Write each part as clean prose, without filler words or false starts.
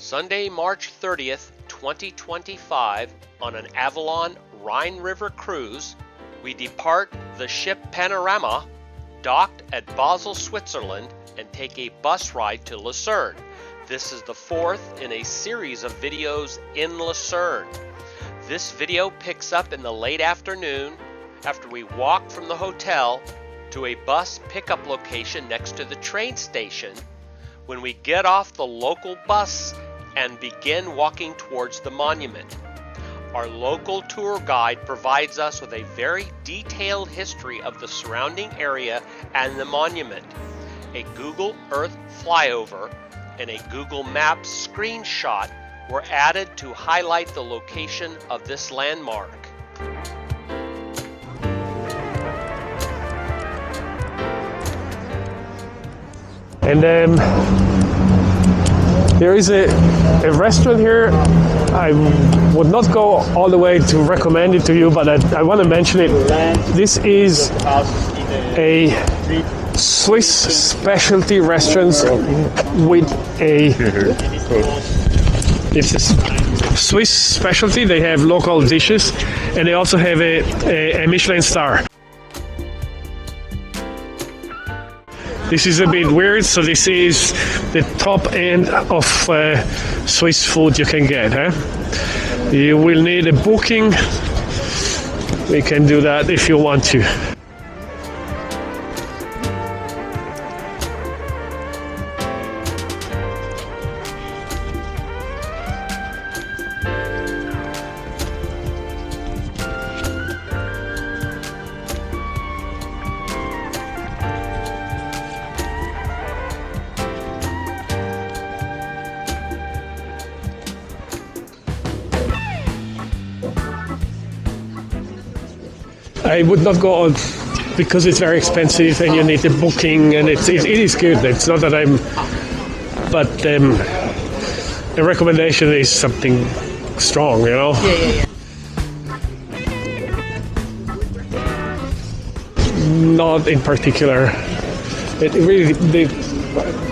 Sunday, March 30th, 2025, on an Avalon Rhine River cruise, we depart the ship Panorama, docked at Basel, Switzerland, and take a bus ride to Lucerne. This is the fourth in a series of videos in Lucerne. This video picks up in the late afternoon after we walk from the hotel to a bus pickup location next to the train station, when we get off the local bus and begin walking towards the monument. Our local tour guide provides us with a very detailed history of the surrounding area and the monument. A Google Earth flyover and a Google Maps screenshot were added to highlight the location of this landmark. And there is a restaurant here. I would not go all the way to recommend it to you, but I want to mention it. This is a Swiss specialty restaurant with it's a Swiss specialty. They have local dishes and they also have a Michelin star. This is a bit weird, so this is the top end of Swiss food you can get. You will need a booking. We can do that if you want to. I would not go on because it's very expensive and you need a booking, and it is good. It's not that but the recommendation is something strong, you know. Yeah. Not in particular. It really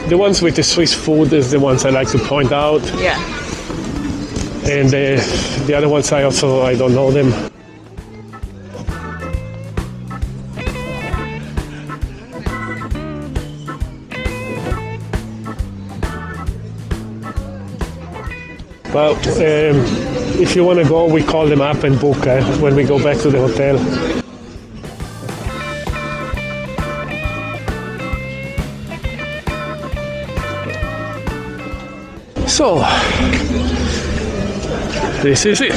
the ones with the Swiss food is the ones I like to point out. Yeah. And the other ones I don't know them. Well, if you want to go, we call them up and book when we go back to the hotel. So, this is it.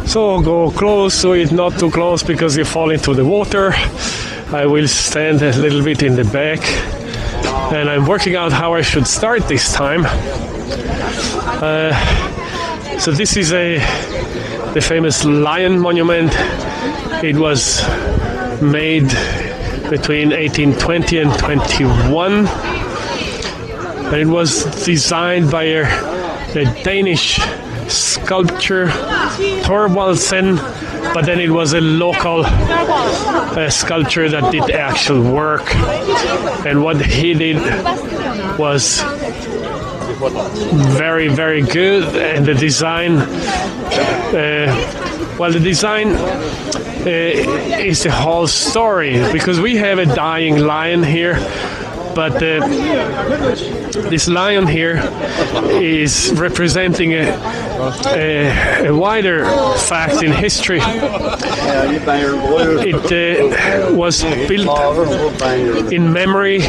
So go close to it, not too close because you fall into the water. I will stand a little bit in the back and I'm working out how I should start this time. So this is the famous lion monument. It was made between 1820 and 21. And it was designed by a Danish sculptor Thorvaldsen, but then it was a local sculptor that did the actual work, and what he did was very, very good. And the design is the whole story, because we have a dying lion here, but this lion here is representing a wider fact in history. It was built in memory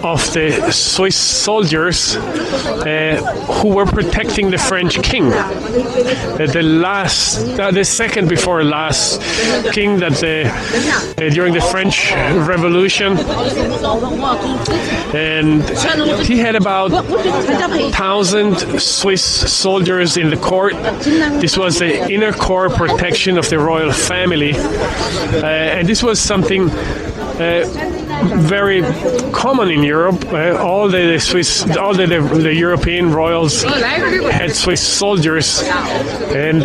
of the Swiss soldiers who were protecting the French king. The second before last king that during the French Revolution. And he had about 1,000 Swiss soldiers in the court. This was the inner core protection of the royal family. And this was something very common in Europe. All the European royals had Swiss soldiers, and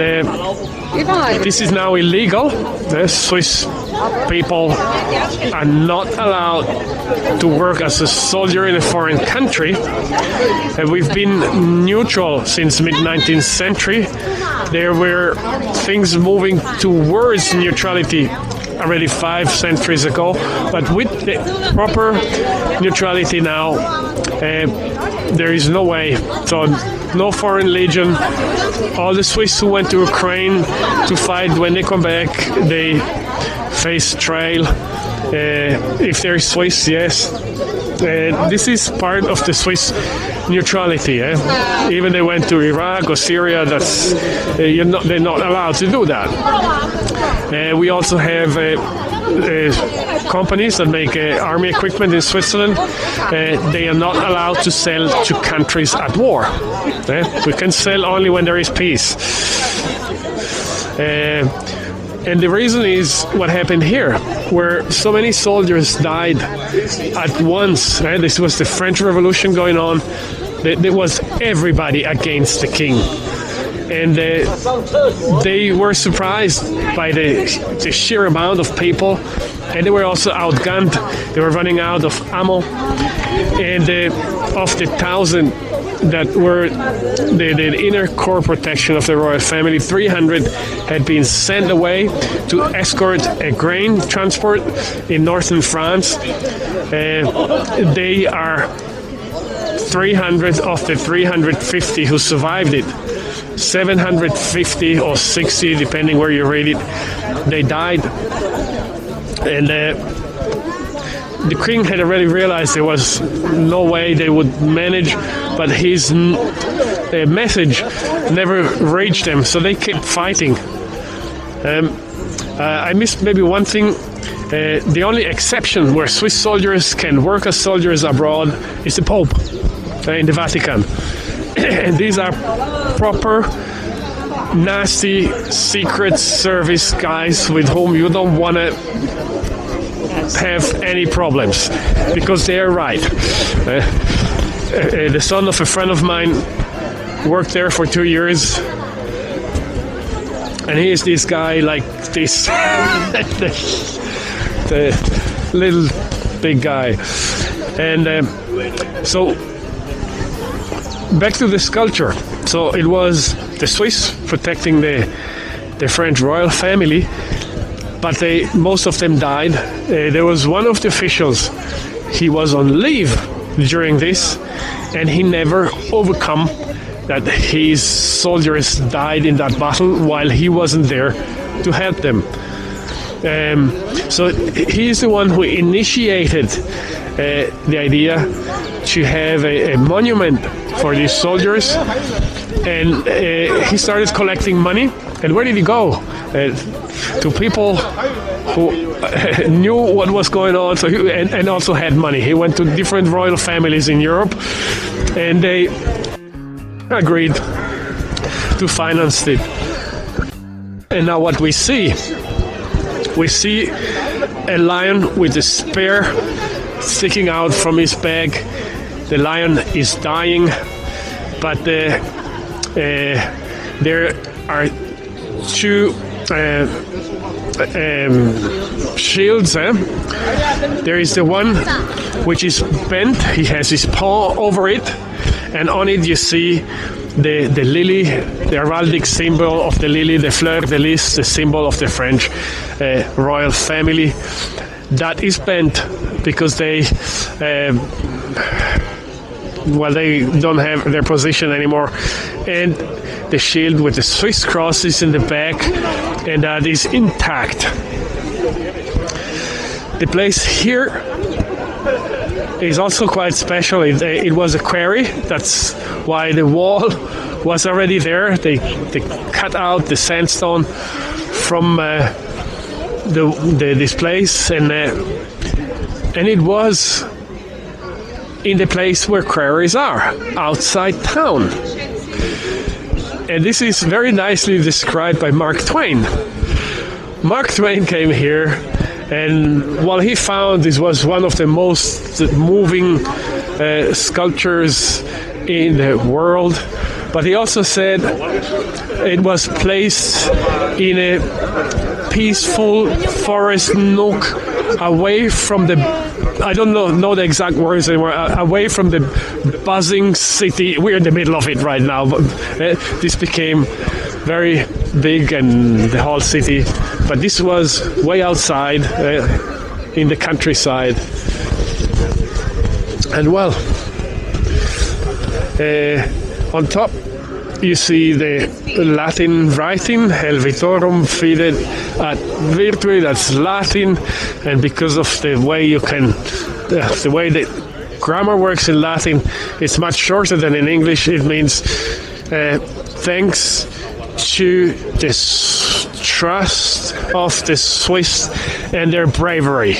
this is now illegal. The Swiss people are not allowed to work as a soldier in a foreign country. We've been neutral since mid-19th century. There were things moving towards neutrality already 5 centuries ago, but with the proper neutrality now, there is no way. So no foreign legion. All the Swiss who went to Ukraine to fight, when they come back, they face trial. If they're Swiss, yes. This is part of the Swiss neutrality. Even they went to Iraq or Syria, they're not allowed to do that. We also have companies that make army equipment in Switzerland. They are not allowed to sell to countries at war. We can sell only when there is peace. And the reason is what happened here, where so many soldiers died at once. This was the French Revolution going on. There was everybody against the king. And they were surprised by the sheer amount of people. And they were also outgunned. They were running out of ammo. And of the 1,000 that were the inner core protection of the royal family, 300 had been sent away to escort a grain transport in northern France. They are 300 of the 350 who survived it. 750 or 60, depending where you read it, they died. And the king had already realized there was no way they would manage, but his message never reached them, so they kept fighting. I missed maybe one thing. The only exception where Swiss soldiers can work as soldiers abroad is the Pope in the Vatican. And these are proper, nasty, secret service guys with whom you don't want to have any problems, because they are right. The son of a friend of mine worked there for 2 years, and he is this guy like this, the little big guy. And so back to the sculpture. So it was the Swiss protecting the French royal family, but most of them died. There was one of the officials, he was on leave during this, and he never overcome that his soldiers died in that battle while he wasn't there to help them. So he is the one who initiated the idea to have a monument for these soldiers, and he started collecting money. And where did he go? To people who knew what was going on, so and also had money. He went to different royal families in Europe, and they agreed to finance it. And now what we see a lion with a spear sticking out from his back. The lion is dying, but there are two shields. There is the one which is bent. He has his paw over it, and on it you see the lily, the heraldic symbol of the lily, the fleur de lis, the symbol of the French royal family. That is bent because they don't have their position anymore. And the shield with the Swiss cross is in the back, and that is intact. The place here is also quite special. It was a quarry. That's why the wall was already there. They cut out the sandstone from this place, and it was in the place where quarries are, outside town. And this is very nicely described by Mark Twain. Mark Twain came here And what he found, this was one of the most moving sculptures in the world. But he also said it was placed in a peaceful forest nook away from the, I don't know the exact words anymore, away from the buzzing city. We're in the middle of it right now, but this became very big and the whole city. But this was way outside in the countryside. And well, on top you see the Latin writing, Helvetorum fide ad virtue, that's Latin, and because of the way you can, the way the grammar works in Latin, it's much shorter than in English. It means thanks to the trust of the Swiss and their bravery.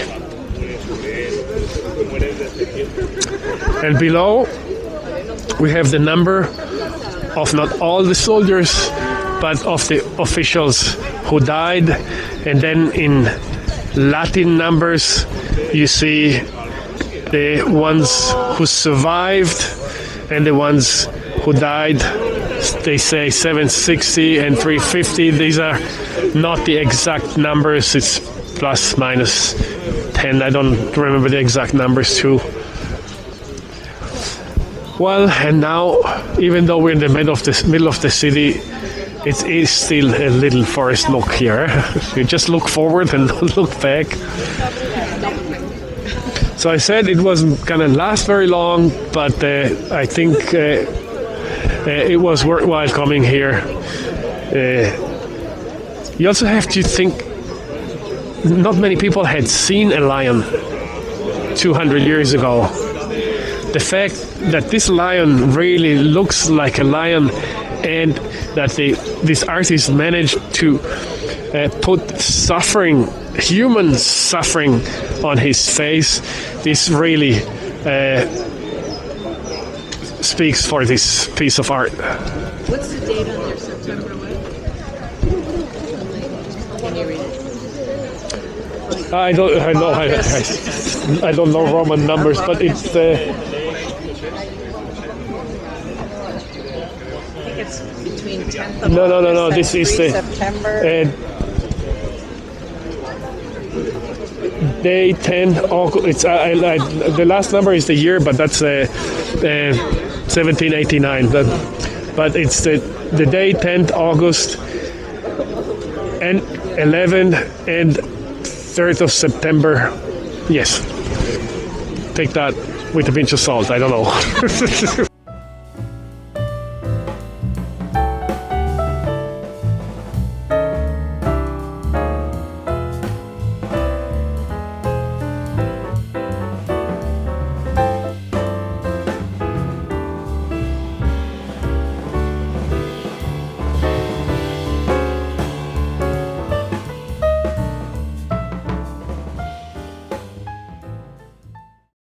And below we have the number of not all the soldiers, but of the officials who died. And then in Latin numbers, you see the ones who survived and the ones who died. They say 760 and 350. These are not the exact numbers. It's plus minus 10. I don't remember the exact numbers too. Well, and now, even though we're in the middle of the city, it is still a little forest nook here. You just look forward and don't look back. So I said it wasn't gonna last very long, but I think it was worthwhile coming here. You also have to think, not many people had seen a lion 200 years ago. The fact that this lion really looks like a lion, and that this artist managed to put suffering, human suffering, on his face, this really speaks for this piece of art. What's the date on there? September what? Can you read it? I don't know Roman numbers, but it's. It's between 10th of No. August This and is 3 the September. Day 10 August. It's the last number is the year, but that's 1789. But it's the day 10th August and 11 and 3rd of September. Yes. Take that with a pinch of salt. I don't know.